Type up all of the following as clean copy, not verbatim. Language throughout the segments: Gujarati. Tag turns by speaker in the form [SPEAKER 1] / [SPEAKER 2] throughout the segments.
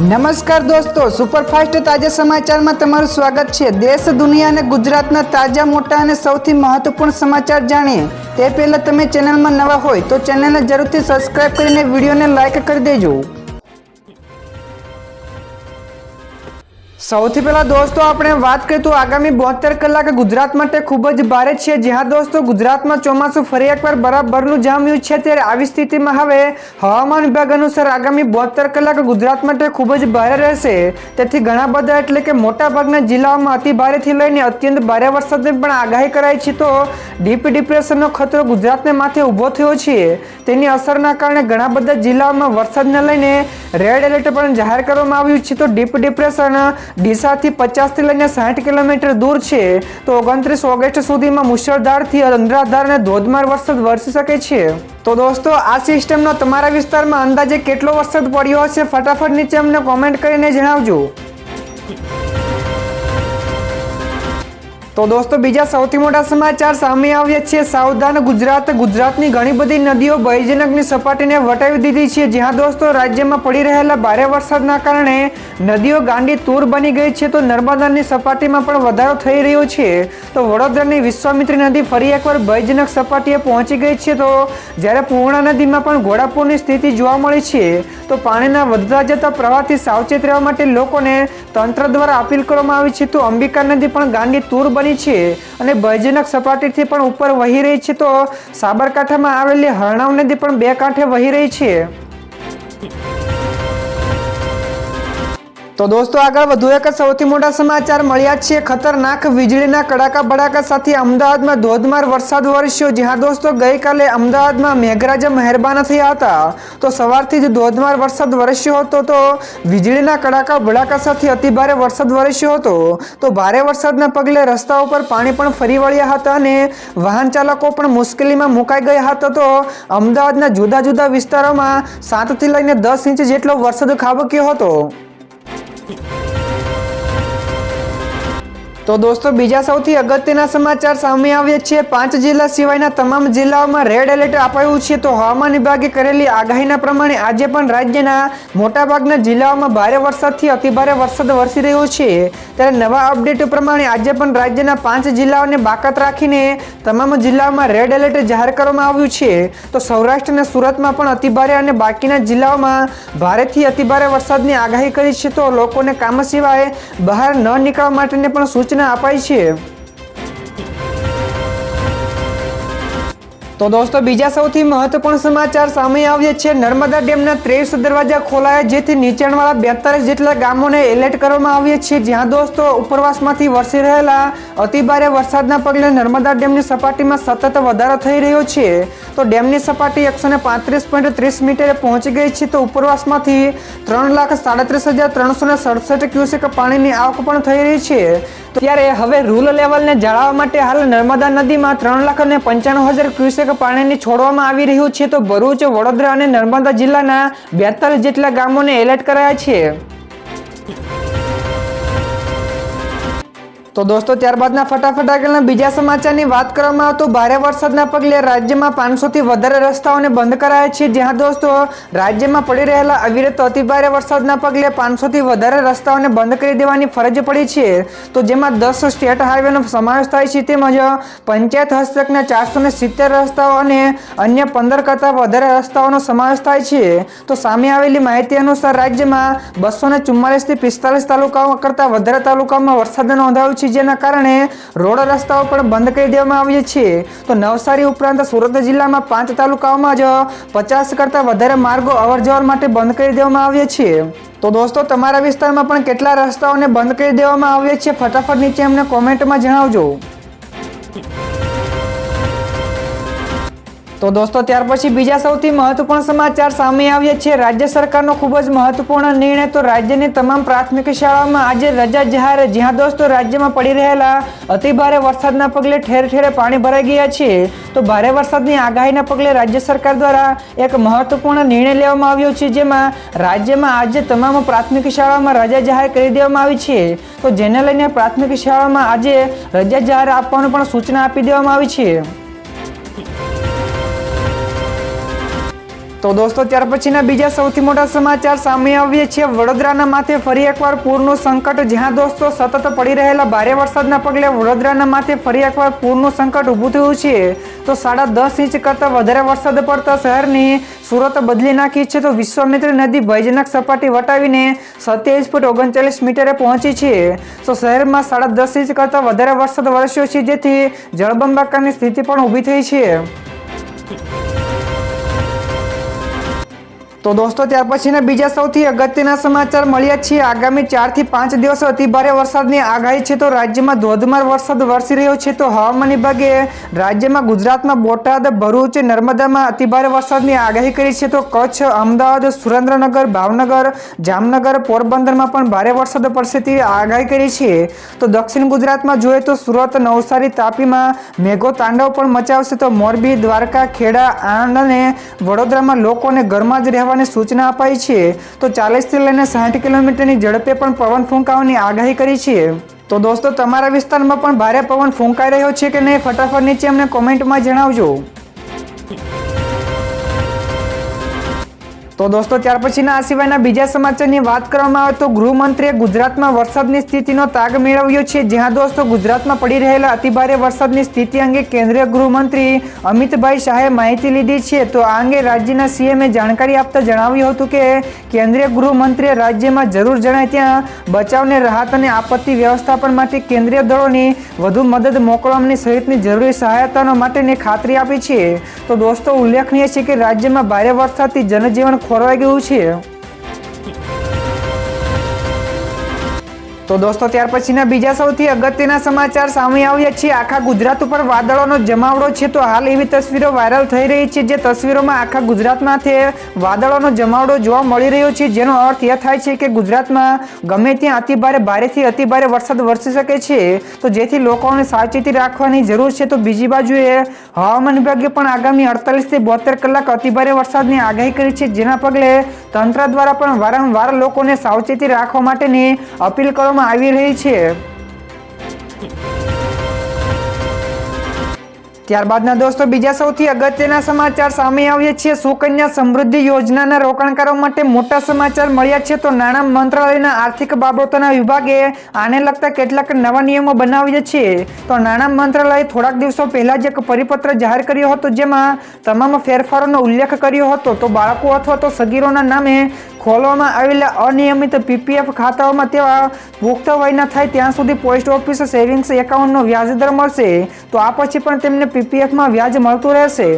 [SPEAKER 1] નમસ્કાર દોસ્તો, સુપરફાસ્ટ તાજા સમાચારમાં તમારું સ્વાગત છે। દેશ, દુનિયા અને ગુજરાતના તાજા, મોટા અને સૌથી મહત્વપૂર્ણ સમાચાર જાણીએ તે પહેલાં તમે ચેનલમાં નવા હોય તો ચેનલને જરૂરથી સબસ્ક્રાઇબ કરીને વિડીયોને લાઇક કરી દેજો। સૌથી પહેલા દોસ્તો આપણે વાત કરીએ તો આગામી 72 કલાક ગુજરાત માટે ખૂબ જ ભારે છે। જ્યાં દોસ્તો ગુજરાતમાં ચોમાસું ફરી એકવાર બરાબરનું જામ્યું છે, ત્યારે આવી સ્થિતિમાં હવે હવામાન વિભાગ અનુસાર આગામી 72 કલાક ગુજરાત માટે ખૂબ જ ભારે રહેશે। તેથી ઘણા બધા એટલે કે મોટા ભાગના જિલ્લાઓમાં અતિ ભારેથી લઈને અત્યંત ભારે વરસાદની પણ આગાહી કરાઈ છે। તો ડીપ ડિપ્રેશનનો ખતરો ગુજરાતને માથે ઊભો થયો છે। તેની અસરના કારણે ઘણા બધા જિલ્લાઓમાં વરસાદને લઈને રેડ એલર્ટ પણ જાહેર કરવામાં આવ્યું છે। તો ડીપ ડિપ્રેશન ડીસાથી 50 થી લઈને 60 કિલોમીટર દૂર છે। તો 29 ઓગસ્ટ સુધીમાં મુશળધારથી અનરાધાર અને ધોધમાર વરસાદ વરસી શકે છે। તો દોસ્તો આ સિસ્ટમનો તમારા વિસ્તારમાં અંદાજે કેટલો વરસાદ પડ્યો હશે ફટાફટ નીચે અમને કોમેન્ટ કરીને જણાવજો। તો દોસ્તો બીજા સૌથી મોટા સમાચાર સામે આવ્યા છે। સાવધાન ગુજરાત, ગુજરાતની ઘણી બધી નદીઓ ભયજનકની સપાટીને વટાવી દીધી છે। જ્યાં દોસ્તો રાજ્યમાં પડી રહેલા ભારે વરસાદના કારણે નદીઓ ગાંડી તૂર બની ગઈ છે। તો નર્મદાની સપાટીમાં પણ વધારો થઈ રહ્યો છે। તો વડોદરાની વિશ્વામિત્રી નદી ફરી એકવાર ભયજનક સપાટીએ પહોંચી ગઈ છે। તો જ્યારે પૂર્ણા નદીમાં પણ ઘોડાપૂરની સ્થિતિ જોવા મળી છે। તો પાણીના વધતા જતા પ્રવાહથી સાવચેત રહેવા માટે લોકોને તંત્ર દ્વારા અપીલ કરવામાં આવી છે। તો અંબિકા નદી પણ ગાંડી તૂર બની છે અને ભયજનક સપાટીથી પણ ઉપર વહી રહી છે। તો સાબરકાંઠામાં આવેલી હરણાવ નદી પણ બે કાંઠે વહી રહી છે। તો દોસ્તો આગળ વધુ એક સૌથી મોટા સમાચાર મળ્યા છે। ખતરનાક વીજળીના કડાકા ભડાકા સાથે અમદાવાદમાં ધોધમાર વરસાદ વરસ્યો। જ્યાં દોસ્તો ગઈકાલે અમદાવાદમાં મેઘરાજા મહેરબાન થયા હતા। તો સવારથી જ ધોધમાર વરસાદ વરસ્યો હતો। તો વીજળીના કડાકા ભડાકા સાથે અતિભારે વરસાદ વરસ્યો હતો। તો ભારે વરસાદના પગલે રસ્તાઓ પર પાણી પણ ફરી વળ્યા હતા અને વાહન ચાલકો પણ મુશ્કેલીમાં મુકાઈ ગયા હતા। તો અમદાવાદના જુદા જુદા વિસ્તારોમાં 7 થી લઈને 10 ઇંચ જેટલો વરસાદ ખાબક્યો હતો। તો દોસ્તો બીજા સૌથી અગત્યના સમાચાર સામે આવ્યા છે। 5 જિલ્લા સિવાયના તમામ જિલ્લાઓમાં રેડ એલર્ટ અપાયું છે। તો હવામાન વિભાગે કરેલી આગાહીના પ્રમાણે આજે પણ રાજ્યના મોટાભાગના જિલ્લાઓમાં ભારે વરસાદથી અતિભારે વરસાદ વરસી રહ્યો છે। ત્યારે નવા અપડેટ પ્રમાણે આજે પણ રાજ્યના 5 જિલ્લાઓને બાકાત રાખીને તમામ જિલ્લાઓમાં રેડ એલર્ટ જાહેર કરવામાં આવ્યું છે। તો સૌરાષ્ટ્ર અને સુરતમાં પણ અતિભારે અને બાકીના જિલ્લાઓમાં ભારેથી અતિભારે વરસાદની આગાહી કરી છે। તો લોકોને કામ સિવાય બહાર ન નીકળવા માટેની પણ સૂચના અપાઈ છે। તો દોસ્તો બીજા સૌથી મહત્વપૂર્ણ સમાચાર સામે આવ્યા છે। નર્મદા ડેમના 23 દરવાજા ખોલાયા, જેથી નીચાણવાળા 42 જેટલા ગામોને એલર્ટ કરવામાં આવ્યા છે। જ્યાં દોસ્તો ઉપરવાસમાંથી વરસી રહેલા અતિભારે વરસાદના પગલે નર્મદા ડેમની સપાટીમાં સતત વધારો થઈ રહ્યો છે। તો ડેમની સપાટી 135.30 મીટરે પહોંચી ગઈ છે। તો ઉપરવાસમાંથી 3,37,367 ક્યુસેક પાણીની આવક પણ થઈ રહી છે। ત્યારે હવે રૂલ લેવલને જાળવવા માટે હાલ નર્મદા નદીમાં 3,95,000 ક્યુસેક પાણીની છોડવામાં આવી રહ્યું છે। તો ભરૂચ, વડોદરા અને નર્મદા જિલ્લાના 42 જેટલા ગામોને એલર્ટ કરાયા છે। તો દોસ્તો ત્યારબાદના ફટાફટ આગળના બીજા સમાચારની વાત કરવામાં આવે તો ભારે વરસાદના પગલે રાજ્યમાં 500 થી વધારે રસ્તાઓને બંધ કરાયા છે। જ્યાં દોસ્તો રાજ્યમાં પડી રહેલા અવિરત અતિભારે વરસાદના પગલે 500 થી વધારે રસ્તાઓને બંધ કરી દેવાની ફરજ પડી છે। તો જેમાં 10 સ્ટેટ હાઈવેનો સમાવેશ થાય છે, તેમજ પંચાયત હસ્તકના 470 રસ્તાઓ અને અન્ય 15 કરતાં વધારે રસ્તાઓનો સમાવેશ થાય છે। તો સામે આવેલી માહિતી અનુસાર રાજ્યમાં 244 થી 45 તાલુકાઓ કરતાં વધારે તાલુકાઓમાં વરસાદ નોંધાયો છે, જેના કારણે રોડ રસ્તાઓ પણ બંધ કરી દેવામાં આવ્યા છે। તો નવસારી ઉપરાંત સુરત જિલ્લામાં 5 તાલુકાઓમાં જ 50 કરતાં વધારે માર્ગો અવરજવર માટે બંધ કરી દેવામાં આવ્યા છે। તો દોસ્તો તમારા વિસ્તારમાં પણ કેટલા રસ્તાઓને બંધ કરી દેવામાં આવ્યા છે ફટાફટ નીચે અમને કોમેન્ટમાં જણાવજો। તો દોસ્તો ત્યાર પછી બીજા સૌથી મહત્વપૂર્ણ સમાચાર સામે આવ્યા છે। રાજ્ય સરકારનો ખૂબ જ મહત્વપૂર્ણ નિર્ણય। તો રાજ્યની તમામ પ્રાથમિક શાળાઓમાં આજે રજા જાહેર। જ્યાં દોસ્તો રાજ્યમાં પડી રહેલા અતિભારે વરસાદના પગલે ઠેર ઠેર પાણી ભરાઈ ગયા છે। તો ભારે વરસાદની આગાહીના પગલે રાજ્ય સરકાર દ્વારા એક મહત્વપૂર્ણ નિર્ણય લેવામાં આવ્યો છે, જેમાં રાજ્યમાં આજે તમામ પ્રાથમિક શાળાઓમાં રજા જાહેર કરી દેવામાં આવી છે। તો જેને લઈને પ્રાથમિક શાળામાં આજે રજા જાહેર આપવાની પણ સૂચના આપી દેવામાં આવી છે। તો દોસ્તો ત્યાર પછીના બીજા સૌથી મોટા સમાચાર સામે આવ્યા છે વડોદરાના માથે ફરી એકવાર પૂરનું સંકટ। જ્યાં દોસ્તો સતત પડી રહેલા ભારે વરસાદના પગલે વડોદરાના માથે ફરી એકવાર પૂરનું સંકટ ઊભું થયું છે। તો 10.5 ઇંચ કરતાં વધારે વરસાદ પડતા શહેરની સુરત બદલી નાખી છે। તો વિશ્વામિત્રી નદી ભયજનક સપાટી વટાવીને 27.39 મીટરે પહોંચી છે। તો શહેરમાં 10.5 ઇંચ કરતાં વધારે વરસાદ વરસ્યો છે, જેથી જળબંબાકારની સ્થિતિ પણ ઊભી થઈ છે। તો દોસ્તો ત્યાર પછીના બીજા સૌથી અગત્યના સમાચાર મળ્યા છે। આગામી 4 થી 5 દિવસ અતિભારે વરસાદની આગાહી છે। તો રાજ્યમાં ધોધમાર વરસાદ વરસી રહ્યો છે। તો હવામાન વિભાગે રાજ્યમાં ગુજરાતમાં બોટાદ, ભરૂચ, નર્મદામાં અતિભારે વરસાદની આગાહી કરી છે। તો કચ્છ, અમદાવાદ, સુરેન્દ્રનગર, ભાવનગર, જામનગર, પોરબંદરમાં પણ ભારે વરસાદ પડશે તેવી આગાહી કરી છે। તો દક્ષિણ ગુજરાતમાં જોઈએ તો સુરત, નવસારી, તાપીમાં મેઘો તાંડવ પણ મચાવશે। તો મોરબી, દ્વારકા, ખેડા, આણંદ અને વડોદરામાં લોકોને ઘરમાં જ રહેવા સૂચના અપાઈ છે। તો 40 થી લઈને 60 કિલોમીટરની ઝડપે પણ પવન ફૂંકાવાની આગાહી કરી છે। તો દોસ્તો તમારા વિસ્તારમાં પણ ભારે પવન ફૂંકાઈ રહ્યો છે કે નહીં, ફટાફટ નીચે અમને કોમેન્ટમાં જણાવજો। તો દોસ્તો ત્યાર પછીના આ સિવાયના બીજા સમાચારની વાત કરવામાં આવે તો ગૃહમંત્રીએ ગુજરાતમાં વરસાદની સ્થિતિનો તાગ મેળવ્યો છે। જ્યાં દોસ્તો ગુજરાતમાં પડી રહેલા અતિભારે વરસાદની સ્થિતિ અંગે કેન્દ્રીય ગૃહમંત્રી અમિતભાઈ શાહે માહિતી લીધી છે। તો આ અંગે રાજ્યના સીએમએ જાણકારી આપતા જણાવ્યું હતું કે કેન્દ્રીય ગૃહમંત્રીએ રાજ્યમાં જરૂર જણાય ત્યાં બચાવને રાહત અને આપત્તિ વ્યવસ્થાપન માટે કેન્દ્રીય દળોની વધુ મદદ મોકલવાની સહિતની જરૂરી સહાયતાનો માટેની ખાતરી આપી છે। તો દોસ્તો ઉલ્લેખનીય છે કે રાજ્યમાં ભારે વરસાદથી જનજીવન ખોરવાઈ ગયું છે। તો દોસ્તો ત્યાર પછીના બીજા સૌથી અગત્યના સમાચાર સામે આવ્યા છે। આખા ગુજરાત ઉપર વાદળોનો જમાવડો છે। તો હાલ એવી તસવીરો વાયરલ થઈ રહી છે, જે તસવીરોમાં આખા ગુજરાતમાંથી વાદળોનો જમાવડો જોવા મળી રહ્યો છે, જેનો અર્થ એ થાય છે કે ગુજરાતમાં ગમે ત્યાં ભારેથી અતિભારે વરસાદ વરસી શકે છે। તો જેથી લોકોને સાવચેતી રાખવાની જરૂર છે। તો બીજી બાજુએ હવામાન વિભાગે પણ આગામી 48 થી 72 કલાક અતિભારે વરસાદની આગાહી કરી છે, જેના પગલે તંત્ર દ્વારા પણ વારંવાર લોકોને સાવચેતી રાખવા માટેની અપીલ કરવામાં આવી રહી છે। ત્યારબાદના દોસ્તો બીજા સૌથી અગત્યના સમાચાર સામે આવ્યા છે। સુકન્યા સમૃદ્ધિ યોજનાના રોકાણકારો માટે મોટા સમાચાર મળ્યા છે। તો નાણાં મંત્રાલયના આર્થિક બાબતોના વિભાગે આને લગતા કેટલાક નવા નિયમો બનાવ્યા છે। તો નાણાં મંત્રાલયે થોડાક દિવસો પહેલા જ એક પરિપત્ર જાહેર કર્યો હતો, જેમાં તમામ ફેરફારોનો ઉલ્લેખ કર્યો હતો। તો બાળકો અથવા તો સગીરોના નામે ખોલવામાં આવેલા અનિયમિત પીપીએફ ખાતાઓમાં તેવા પુખ્ત વયના થાય ત્યાં સુધી પોસ્ટ ઓફિસ સેવિંગ્સ એકાઉન્ટનો વ્યાજદર મળશે। તો આ પછી પણ તેમને પીપીએફમાં વ્યાજ મળતું રહેશે।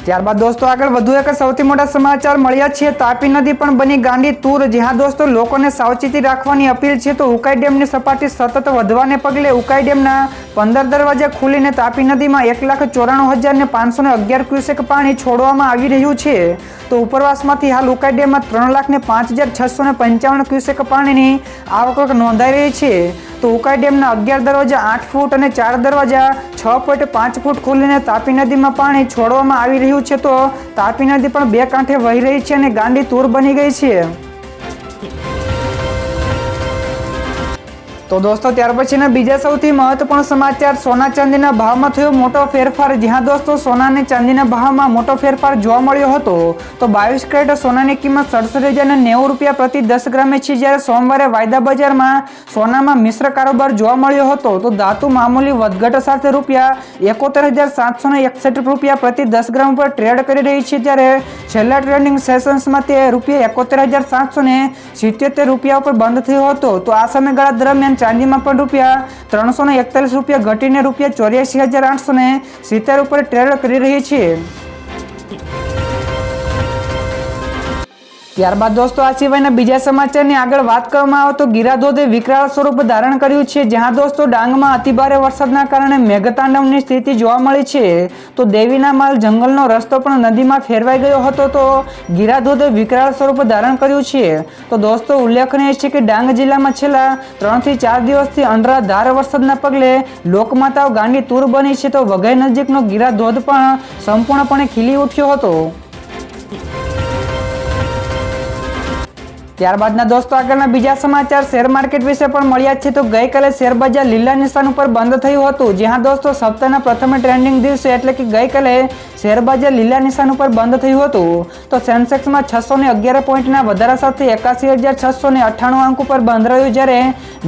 [SPEAKER 1] ત્યારબાદ દોસ્તો આગળ વધુ એક સૌથી મોટા સમાચાર મળ્યા છે। તાપી નદી પણ બની ગાંડી તૂર। જ્યાં દોસ્તો લોકોને સાવચેતી રાખવાની અપીલ છે। તો ઉકાઈ ડેમની સપાટી સતત વધવાને પગલે ઉકાઈ ડેમના 15 દરવાજા ખુલીને તાપી નદીમાં 1,94,511 ક્યુસેક પાણી છોડવામાં આવી રહ્યું છે। તો ઉપરવાસમાંથી હાલ ઉકાઈ ડેમમાં 3,05,655 ક્યુસેક પાણીની આવક નોંધાઈ રહી છે। તો ઉકાઈ ડેમના 11 દરવાજા 8 ફૂટ અને 4 દરવાજા 6.5 ફૂટ ખોલીને તાપી નદીમાં પાણી છોડવામાં આવી રહ્યું છે। તો તાપી નદી પણ બે કાંઠે વહી રહી છે અને ગાંડી તૂર બની ગઈ છે। તો દોસ્તો ત્યાર પછીના બીજા સૌથી મહત્વપૂર્ણ સમાચાર સોના ચાંદીના ભાવમાં થયો મોટો ફેરફાર। જ્યાં દોસ્તો સોના અને ચાંદીના ભાવમાં મોટો ફેરફાર જોવા મળ્યો હતો। તો 22 કેરેટ સોનાની કિંમત 67,090 રૂપિયા પ્રતિ 10 ગ્રામે છે, જ્યારે સોમવારે વાયદા બજારમાં સોનામાં મિશ્ર કારોબાર જોવા મળ્યો હતો। તો ધાતુ મામૂલી વધઘટ સાથે રૂપિયા 71,761 રૂપિયા પ્રતિ 10 ગ્રામ પર ટ્રેડ કરી રહી છે, જ્યારે છેલ્લા ટ્રેડિંગ સેશન્સમાં તે રૂપિયા 71,777 રૂપિયા પર બંધ થયો હતો। તો આ સમયગાળા દરમિયાન ચાંદીમાં પણ રૂપિયા 341 રૂપિયા ઘટીને રૂપિયા 84,870 ઉપર ટ્રેડ કરી રહી છે। ત્યારબાદ દોસ્તો આ સિવાયના બીજા સમાચારની આગળ વાત કરવામાં આવે તો ગીરાધોધે વિકરાળ સ્વરૂપ ધારણ કર્યું છે। જ્યાં દોસ્તો ડાંગમાં અતિભારે વરસાદના કારણે મેઘતાંડવની સ્થિતિ જોવા મળી છે। તો દેવીના માલ જંગલનો રસ્તો પણ નદીમાં ફેરવાઈ ગયો હતો। તો ગીરાધોધે વિકરાળ સ્વરૂપ ધારણ કર્યું છે। તો દોસ્તો ઉલ્લેખનીય છે કે ડાંગ જિલ્લામાં છેલ્લા 3 થી 4 દિવસથી અનરાધાર વરસાદના પગલે લોકમાતાઓ ગાંડી તૂર બની છે। તો વઘઈ નજીકનો ગીરાધોધ પણ સંપૂર્ણપણે ખીલી ઉઠ્યો હતો। ત્યારબાદના દોસ્તો આગળના બીજા સમાચાર શેર માર્કેટ વિશે પણ મળ્યા છે. તો ગઈકાલે શેર બજાર લીલા નિશાન ઉપર બંધ થયું હતું. જ્યાં દોસ્તો સપ્તાહના પ્રથમ ટ્રેન્ડિંગ દિવસે એટલે કે ગઈકાલે શેર બજાર લીલા નિશાન ઉપર બંધ થયું હતું. તો સેન્સેક્સમાં 611 પોઈન્ટના વધારા સાથે 81,698 અંક ઉપર બંધ રહ્યું, જ્યારે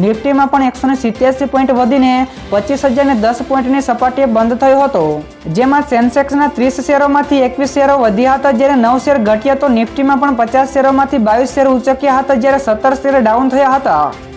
[SPEAKER 1] નિફ્ટીમાં પણ 187 પોઈન્ટ વધીને 25,010 પોઈન્ટની સપાટીએ બંધ થયો હતો. જેમાં સેન્સેક્સના 30 શેરોમાંથી 21 શેરો વધ્યા હતા, જ્યારે 9 શેર ઘટ્યા. તો નિફ્ટીમાં પણ 50 શેરોમાંથી 22 શેર ઉચક્યા હતા, જ્યારે 17 શેર ડાઉન થયા હતા.